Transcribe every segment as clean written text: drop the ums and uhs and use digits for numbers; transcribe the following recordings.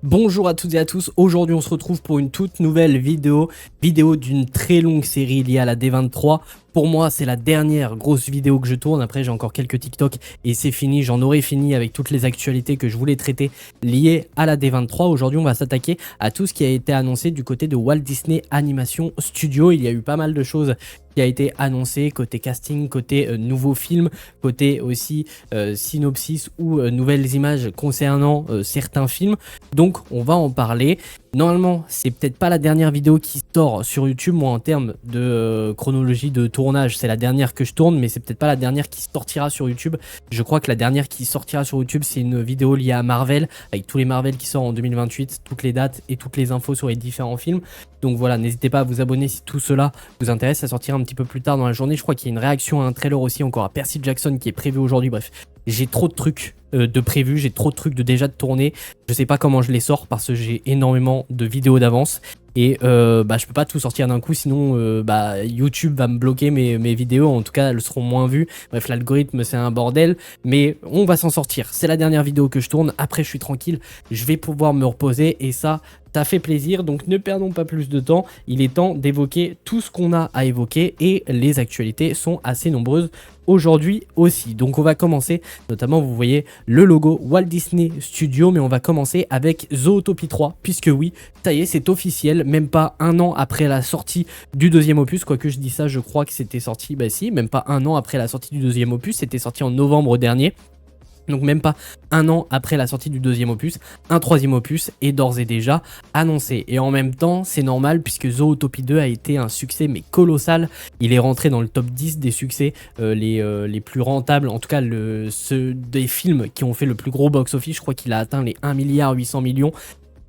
Bonjour à toutes et à tous, aujourd'hui on se retrouve pour une toute nouvelle vidéo d'une très longue série liée à la D23. Pour moi c'est la dernière grosse vidéo que je tourne, après j'ai encore quelques TikTok et c'est fini, j'en aurai fini avec toutes les actualités que je voulais traiter liées à la D23. Aujourd'hui on va s'attaquer à tout ce qui a été annoncé du côté de Walt Disney Animation Studio. Il y a eu pas mal de choses qui a été annoncé côté casting, côté nouveaux films, côté aussi synopsis ou nouvelles images concernant certains films. Donc on va en parler. Normalement c'est peut-être pas la dernière vidéo qui sort sur YouTube. Moi en termes de chronologie de tournage c'est la dernière que je tourne, mais c'est peut-être pas la dernière qui sortira sur YouTube. Je crois que la dernière qui sortira sur YouTube c'est une vidéo liée à Marvel, avec tous les Marvel qui sortent en 2028, toutes les dates et toutes les infos sur les différents films. Donc voilà, n'hésitez pas à vous abonner si tout cela vous intéresse. Ça sortira un petit peu plus tard dans la journée. Je crois qu'il y a une réaction à un trailer aussi encore à Percy Jackson qui est prévu aujourd'hui. Bref, j'ai trop de trucs de prévu, j'ai trop de trucs de déjà de tourner. Je sais pas comment je les sors parce que j'ai énormément de vidéos d'avance. Et je peux pas tout sortir d'un coup, sinon YouTube va me bloquer mes vidéos, en tout cas elles seront moins vues. Bref, l'algorithme c'est un bordel, mais on va s'en sortir. C'est la dernière vidéo que je tourne, après je suis tranquille, je vais pouvoir me reposer et ça fait plaisir. Donc ne perdons pas plus de temps, il est temps d'évoquer tout ce qu'on a à évoquer et les actualités sont assez nombreuses aujourd'hui aussi. Donc on va commencer, notamment vous voyez le logo Walt Disney Studio, mais on va commencer avec Zootopie 3, puisque oui, ça y est, c'est officiel, même pas un an après la sortie du deuxième opus, quoique je dis ça, je crois que c'était sorti, bah si, même pas un an après la sortie du deuxième opus, c'était sorti en novembre dernier. Donc même pas un an après la sortie du deuxième opus, un troisième opus est d'ores et déjà annoncé. Et en même temps, c'est normal puisque Zootopie 2 a été un succès mais colossal. Il est rentré dans le top 10 des succès les plus rentables, en tout cas ceux des films qui ont fait le plus gros box-office. Je crois qu'il a atteint les 1,8 milliard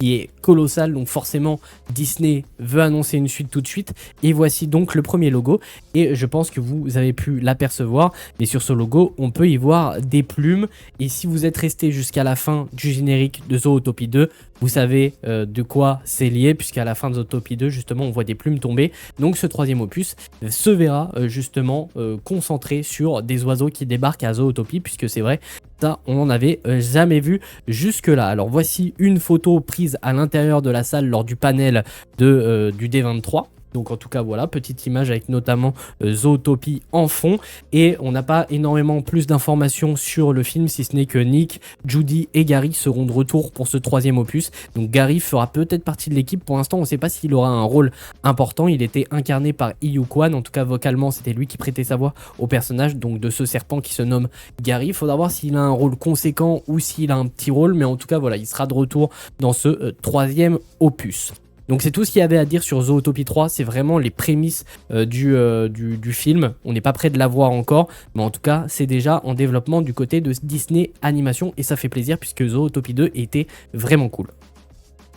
qui est colossal, donc forcément Disney veut annoncer une suite tout de suite. Et voici donc le premier logo, et je pense que vous avez pu l'apercevoir, mais sur ce logo on peut y voir des plumes, et si vous êtes resté jusqu'à la fin du générique de Zootopie 2, vous savez de quoi c'est lié, puisqu'à la fin de Zootopie 2 justement on voit des plumes tomber. Donc ce troisième opus se verra justement concentré sur des oiseaux qui débarquent à Zootopie, puisque c'est vrai, ça on n'en avait jamais vu jusque là. Alors voici une photo prise à l'intérieur de la salle lors du panel du D23. Donc en tout cas voilà, petite image avec notamment Zootopie en fond, et on n'a pas énormément plus d'informations sur le film, si ce n'est que Nick, Judy et Gary seront de retour pour ce troisième opus. Donc Gary fera peut-être partie de l'équipe, pour l'instant on ne sait pas s'il aura un rôle important. Il était incarné par Lee Kwan, en tout cas vocalement c'était lui qui prêtait sa voix au personnage donc de ce serpent qui se nomme Gary. Il faudra voir s'il a un rôle conséquent ou s'il a un petit rôle, mais en tout cas voilà, il sera de retour dans ce troisième opus. Donc c'est tout ce qu'il y avait à dire sur Zootopie 3, c'est vraiment les prémices du film. On n'est pas près de la voir encore, mais en tout cas c'est déjà en développement du côté de Disney Animation et ça fait plaisir puisque Zootopie 2 était vraiment cool.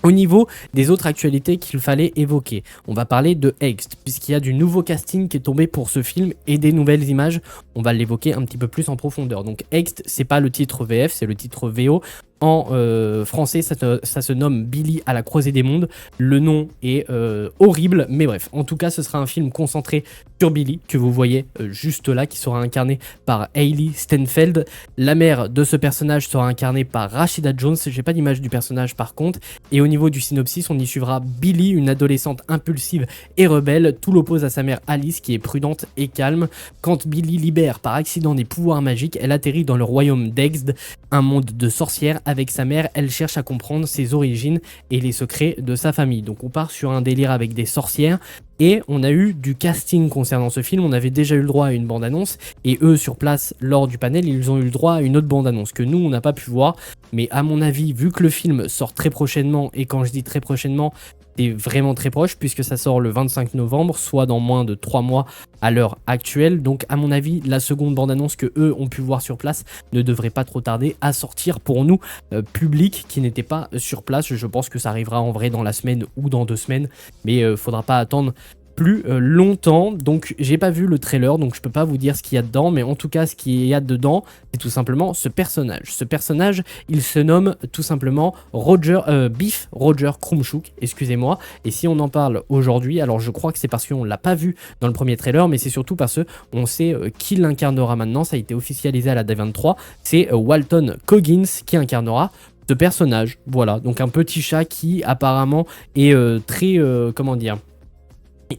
Au niveau des autres actualités qu'il fallait évoquer, on va parler de Hext, puisqu'il y a du nouveau casting qui est tombé pour ce film et des nouvelles images. On va l'évoquer un petit peu plus en profondeur. Donc Hext, c'est pas le titre VF, c'est le titre VO. En français, ça se nomme Billy à la croisée des mondes. Le nom est horrible, mais bref. En tout cas, ce sera un film concentré sur Billy, que vous voyez juste là, qui sera incarné par Hailey Steinfeld. La mère de ce personnage sera incarnée par Rashida Jones. J'ai pas d'image du personnage par contre. Et au niveau du synopsis, on y suivra Billy, une adolescente impulsive et rebelle. Tout l'oppose à sa mère Alice, qui est prudente et calme. Quand Billy libère par accident des pouvoirs magiques, elle atterrit dans le royaume d'Hext, un monde de sorcières. Avec sa mère, elle cherche à comprendre ses origines et les secrets de sa famille. Donc on part sur un délire avec des sorcières et on a eu du casting concernant ce film. On avait déjà eu le droit à une bande-annonce et eux sur place lors du panel, ils ont eu le droit à une autre bande-annonce que nous on n'a pas pu voir. Mais à mon avis, vu que le film sort très prochainement, et quand je dis très prochainement, c'est vraiment très proche puisque ça sort le 25 novembre, soit dans moins de 3 mois à l'heure actuelle. Donc à mon avis, la seconde bande-annonce que eux ont pu voir sur place ne devrait pas trop tarder à sortir pour nous, public qui n'était pas sur place. Je pense que ça arrivera en vrai dans la semaine ou dans 2 semaines, mais faudra pas attendre plus longtemps. Donc j'ai pas vu le trailer, donc je peux pas vous dire ce qu'il y a dedans, mais en tout cas ce qu'il y a dedans c'est tout simplement ce personnage. Il se nomme tout simplement Biff Roger Krumchuk, excusez-moi. Et si on en parle aujourd'hui, alors je crois que c'est parce qu'on l'a pas vu dans le premier trailer, mais c'est surtout parce qu'on sait qui l'incarnera maintenant. Ça a été officialisé à la D23, c'est Walton Goggins qui incarnera ce personnage. Voilà, donc un petit chat qui apparemment est très, comment dire,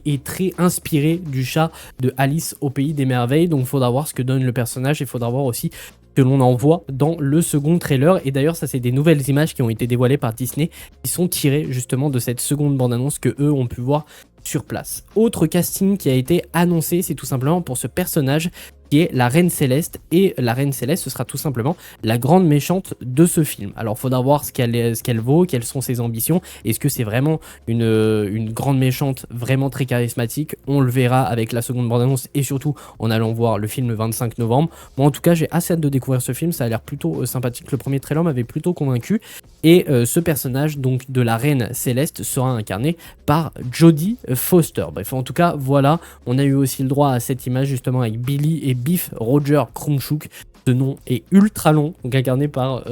est très inspiré du chat de Alice au pays des merveilles. Donc il faudra voir ce que donne le personnage, et il faudra voir aussi que l'on en voit dans le second trailer. Et d'ailleurs ça, c'est des nouvelles images qui ont été dévoilées par Disney, qui sont tirées justement de cette seconde bande-annonce que eux ont pu voir sur place. Autre casting qui a été annoncé, c'est tout simplement pour ce personnage qui est la Reine Céleste, et la Reine Céleste, ce sera tout simplement la grande méchante de ce film. Alors faudra voir ce qu'elle vaut, quelles sont ses ambitions, est-ce que c'est vraiment une grande méchante vraiment très charismatique. On le verra avec la seconde bande-annonce, et surtout en allant voir le film le 25 novembre. Moi en tout cas j'ai assez hâte de découvrir ce film, ça a l'air plutôt sympathique, le premier trailer m'avait plutôt convaincu, et ce personnage donc de la Reine Céleste sera incarné par Jodie Foster. Bref, en tout cas voilà, on a eu aussi le droit à cette image justement avec Billy et Biff Roger Krumchuk. Ce nom est ultra long, donc incarné par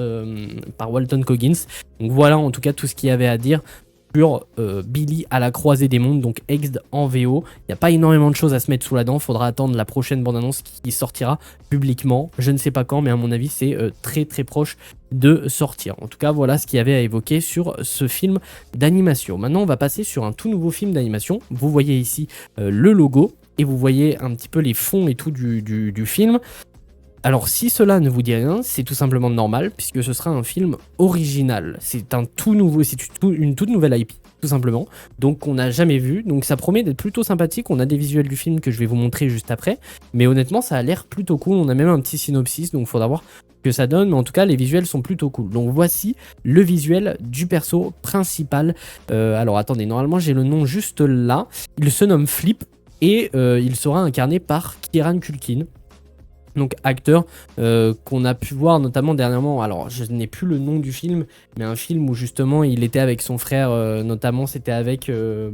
Walton Goggins. Donc voilà en tout cas tout ce qu'il y avait à dire sur Billy à la croisée des mondes, donc Exd en VO. Il n'y a pas énormément de choses à se mettre sous la dent, faudra attendre la prochaine bande-annonce qui sortira publiquement. Je ne sais pas quand, mais à mon avis c'est très très proche de sortir. En tout cas voilà ce qu'il y avait à évoquer sur ce film d'animation. Maintenant on va passer sur un tout nouveau film d'animation. Vous voyez ici le logo, et vous voyez un petit peu les fonds et tout du film. Alors si cela ne vous dit rien, c'est tout simplement normal, puisque ce sera un film original. C'est un tout nouveau, c'est une toute nouvelle IP, tout simplement, donc qu'on n'a jamais vu. Donc ça promet d'être plutôt sympathique. On a des visuels du film que je vais vous montrer juste après, mais honnêtement ça a l'air plutôt cool. On a même un petit synopsis, donc il faudra voir que ça donne, mais en tout cas les visuels sont plutôt cool. Donc voici le visuel du perso principal. Alors attendez, normalement j'ai le nom juste là. Il se nomme Flip, et il sera incarné par Kieran Culkin, donc acteur qu'on a pu voir notamment dernièrement. Alors je n'ai plus le nom du film, mais un film où justement il était avec son frère, notamment c'était avec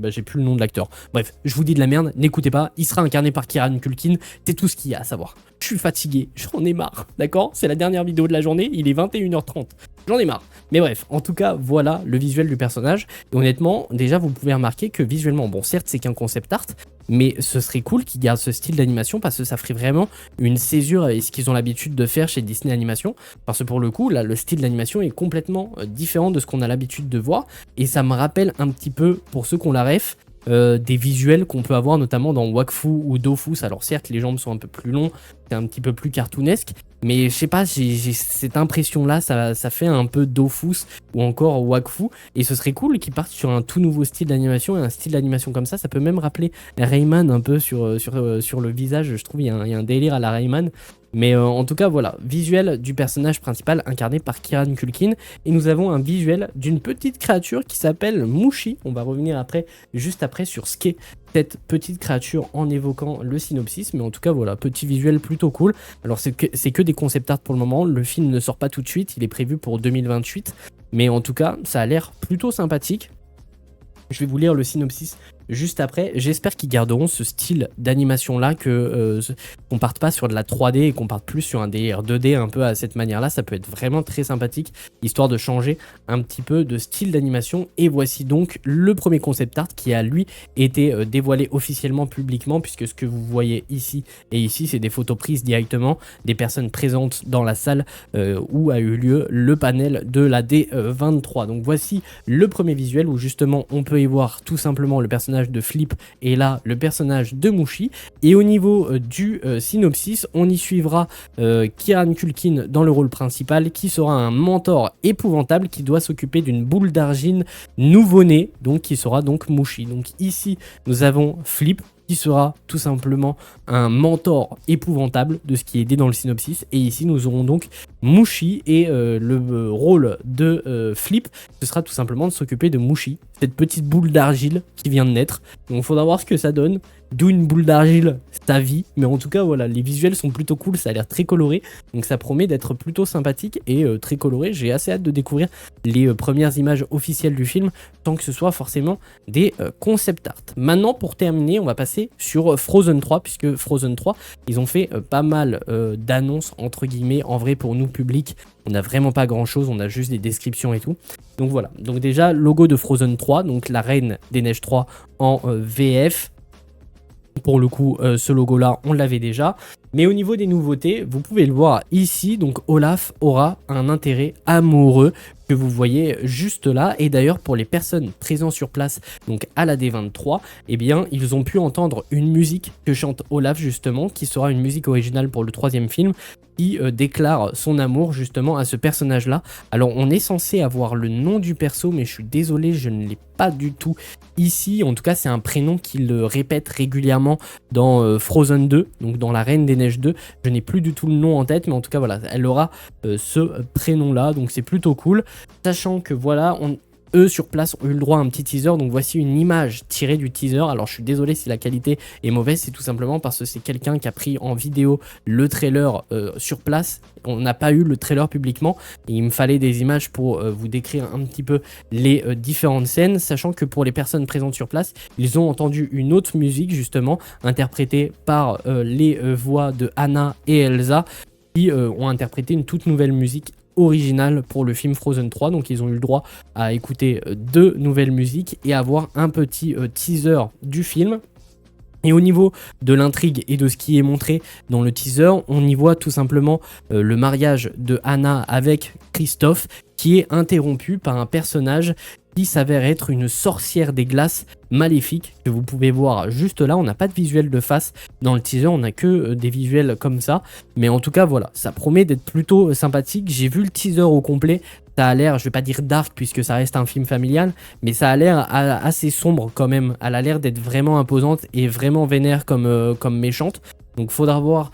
j'ai plus le nom de l'acteur. Bref, je vous dis de la merde, n'écoutez pas. Il sera incarné par Kieran Culkin, c'est tout ce qu'il y a à savoir. Je suis fatigué, j'en ai marre, d'accord? C'est la dernière vidéo de la journée, il est 21h30, j'en ai marre. Mais bref, en tout cas, voilà le visuel du personnage. Et honnêtement, déjà vous pouvez remarquer que visuellement, bon certes c'est qu'un concept art, mais ce serait cool qu'ils gardent ce style d'animation, parce que ça ferait vraiment une césure avec ce qu'ils ont l'habitude de faire chez Disney Animation. Parce que pour le coup, là, le style d'animation est complètement différent de ce qu'on a l'habitude de voir, et ça me rappelle un petit peu, pour ceux qui ont la ref, des visuels qu'on peut avoir notamment dans Wakfu ou Dofus. Alors certes les jambes sont un peu plus longs, c'est un petit peu plus cartoonesque, mais je sais pas, j'ai cette impression là, ça fait un peu Dofus ou encore Wakfu, et ce serait cool qu'ils partent sur un tout nouveau style d'animation, et un style d'animation comme ça peut même rappeler Rayman un peu sur le visage. Je trouve il y a un délire à la Rayman. Mais en tout cas voilà, visuel du personnage principal incarné par Kieran Culkin, et nous avons un visuel d'une petite créature qui s'appelle Mushi. On va revenir juste après sur ce qu'est cette petite créature en évoquant le synopsis, mais en tout cas voilà, petit visuel plutôt cool. Alors c'est que des concept art pour le moment, le film ne sort pas tout de suite, il est prévu pour 2028, mais en tout cas ça a l'air plutôt sympathique. Je vais vous lire le synopsis juste après. J'espère qu'ils garderont ce style d'animation là, qu'on parte pas sur de la 3D et qu'on parte plus sur un délire 2D un peu à cette manière là. Ça peut être vraiment très sympathique, histoire de changer un petit peu de style d'animation. Et voici donc le premier concept art qui a lui été dévoilé officiellement publiquement, puisque ce que vous voyez ici et ici c'est des photos prises directement des personnes présentes dans la salle où a eu lieu le panel de la D23. Donc voici le premier visuel où justement on peut y voir tout simplement le personnage de Flip, et là le personnage de Mushi. Et au niveau du synopsis, on y suivra Kieran Culkin dans le rôle principal, qui sera un mentor épouvantable qui doit s'occuper d'une boule d'argile nouveau-née, donc qui sera donc Mushi. Donc ici nous avons Flip qui sera tout simplement un mentor épouvantable de ce qui est dit dans le synopsis, et ici nous aurons donc Mushi, et le rôle de Flip, ce sera tout simplement de s'occuper de Mushi, cette petite boule d'argile qui vient de naître. Donc il faudra voir ce que ça donne, d'où une boule d'argile, sa vie, mais en tout cas voilà, les visuels sont plutôt cool, ça a l'air très coloré, donc ça promet d'être plutôt sympathique et très coloré. J'ai assez hâte de découvrir les premières images officielles du film, tant que ce soit forcément des concept art. Maintenant pour terminer, on va passer sur Frozen 3, puisque Frozen 3, ils ont fait pas mal d'annonces entre guillemets. En vrai pour nous public, on n'a vraiment pas grand chose, on a juste des descriptions et tout. Donc voilà, donc déjà logo de Frozen 3, donc la Reine des Neiges 3 en VF. Pour le coup, ce logo-là, on l'avait déjà. Mais au niveau des nouveautés, vous pouvez le voir ici, donc Olaf aura un intérêt amoureux que vous voyez juste là. Et d'ailleurs, pour les personnes présentes sur place, donc à la D23, eh bien, ils ont pu entendre une musique que chante Olaf justement, qui sera une musique originale pour le 3e film, qui déclare son amour justement à ce personnage-là. Alors, on est censé avoir le nom du perso, mais je suis désolé, je ne l'ai pas du tout ici. En tout cas, c'est un prénom qu'il répète régulièrement dans Frozen 2, donc dans La Reine des Neiges 2. Je n'ai plus du tout le nom en tête, mais en tout cas, voilà, elle aura ce prénom-là, donc c'est plutôt cool. Sachant que voilà, eux sur place ont eu le droit à un petit teaser, donc voici une image tirée du teaser. Alors je suis désolé si la qualité est mauvaise, c'est tout simplement parce que c'est quelqu'un qui a pris en vidéo le trailer sur place. On n'a pas eu le trailer publiquement et il me fallait des images pour vous décrire un petit peu les différentes scènes, sachant que pour les personnes présentes sur place, ils ont entendu une autre musique justement interprétée par les voix de Anna et Elsa, qui ont interprété une toute nouvelle musique originale pour le film Frozen 3. Donc ils ont eu le droit à écouter 2 nouvelles musiques et avoir un petit teaser du film. Et au niveau de l'intrigue et de ce qui est montré dans le teaser, on y voit tout simplement le mariage de Anna avec Kristoff, qui est interrompu par un personnage qui s'avère être une sorcière des glaces maléfique, que vous pouvez voir juste là. On n'a pas de visuel de face dans le teaser, on n'a que des visuels comme ça. Mais en tout cas, voilà, ça promet d'être plutôt sympathique. J'ai vu le teaser au complet. Ça a l'air, je vais pas dire dark puisque ça reste un film familial, mais ça a l'air assez sombre quand même. Elle a l'air d'être vraiment imposante et vraiment vénère comme méchante. Donc faudra voir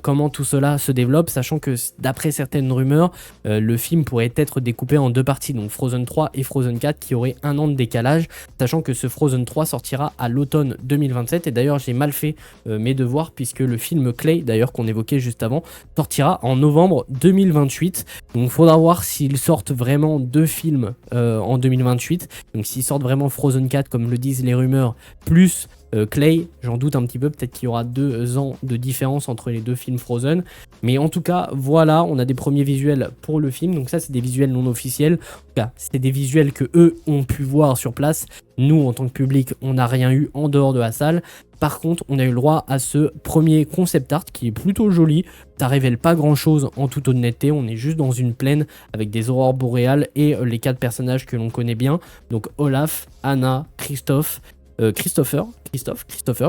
comment tout cela se développe, sachant que d'après certaines rumeurs, le film pourrait être découpé en 2 parties, donc Frozen 3 et Frozen 4, qui auraient 1 an de décalage, sachant que ce Frozen 3 sortira à l'automne 2027. Et d'ailleurs j'ai mal fait mes devoirs, puisque le film Clay, d'ailleurs qu'on évoquait juste avant, sortira en novembre 2028. Donc faudra voir s'ils sortent vraiment 2 films en 2028, donc s'ils sortent vraiment Frozen 4 comme le disent les rumeurs, plus Clay, j'en doute un petit peu, peut-être qu'il y aura 2 ans de différence entre les 2 films Frozen, mais en tout cas voilà, on a des premiers visuels pour le film. Donc ça c'est des visuels non officiels, en tout cas c'est des visuels que eux ont pu voir sur place. Nous en tant que public on n'a rien eu en dehors de la salle. Par contre on a eu le droit à ce premier concept art qui est plutôt joli. Ça révèle pas grand chose en toute honnêteté, on est juste dans une plaine avec des aurores boréales et les 4 personnages que l'on connaît bien, donc Olaf, Anna, Christopher,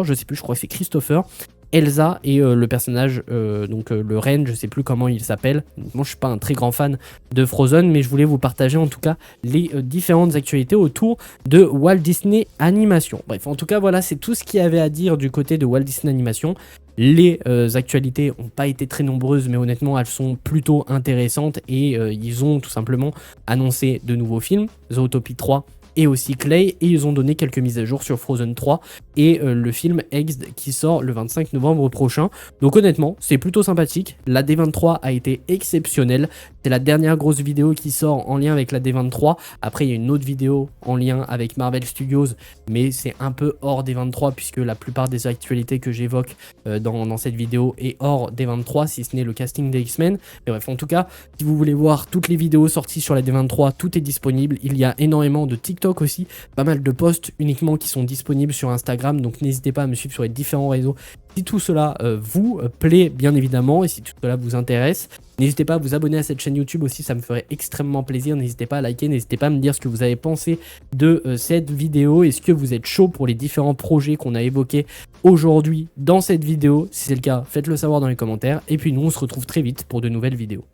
je sais plus, je crois que c'est Christopher, Elsa et le personnage, le renne, je sais plus comment il s'appelle. Moi je suis pas un très grand fan de Frozen, mais je voulais vous partager en tout cas les différentes actualités autour de Walt Disney Animation. Bref, en tout cas voilà, c'est tout ce qu'il y avait à dire du côté de Walt Disney Animation. Les actualités n'ont pas été très nombreuses, mais honnêtement elles sont plutôt intéressantes et ils ont tout simplement annoncé de nouveaux films, Zootopie 3 et aussi Clay, et ils ont donné quelques mises à jour sur Frozen 3 et le film Eggs qui sort le 25 novembre prochain. Donc honnêtement, c'est plutôt sympathique. La D23 a été exceptionnelle. C'est la dernière grosse vidéo qui sort en lien avec la D23. Après, il y a une autre vidéo en lien avec Marvel Studios, mais c'est un peu hors D23 puisque la plupart des actualités que j'évoque dans cette vidéo est hors D23, si ce n'est le casting des X-Men. Mais bref, en tout cas, si vous voulez voir toutes les vidéos sorties sur la D23, tout est disponible. Il y a énormément de TikTok aussi, pas mal de posts uniquement qui sont disponibles sur Instagram, donc n'hésitez pas à me suivre sur les différents réseaux si tout cela vous plaît bien évidemment et si tout cela vous intéresse. N'hésitez pas à vous abonner à cette chaîne YouTube aussi, ça me ferait extrêmement plaisir. N'hésitez pas à liker, n'hésitez pas à me dire ce que vous avez pensé de cette vidéo. Est-ce que vous êtes chaud pour les différents projets qu'on a évoqués aujourd'hui dans cette vidéo? Si c'est le cas, faites-le savoir dans les commentaires. Et puis nous, on se retrouve très vite pour de nouvelles vidéos.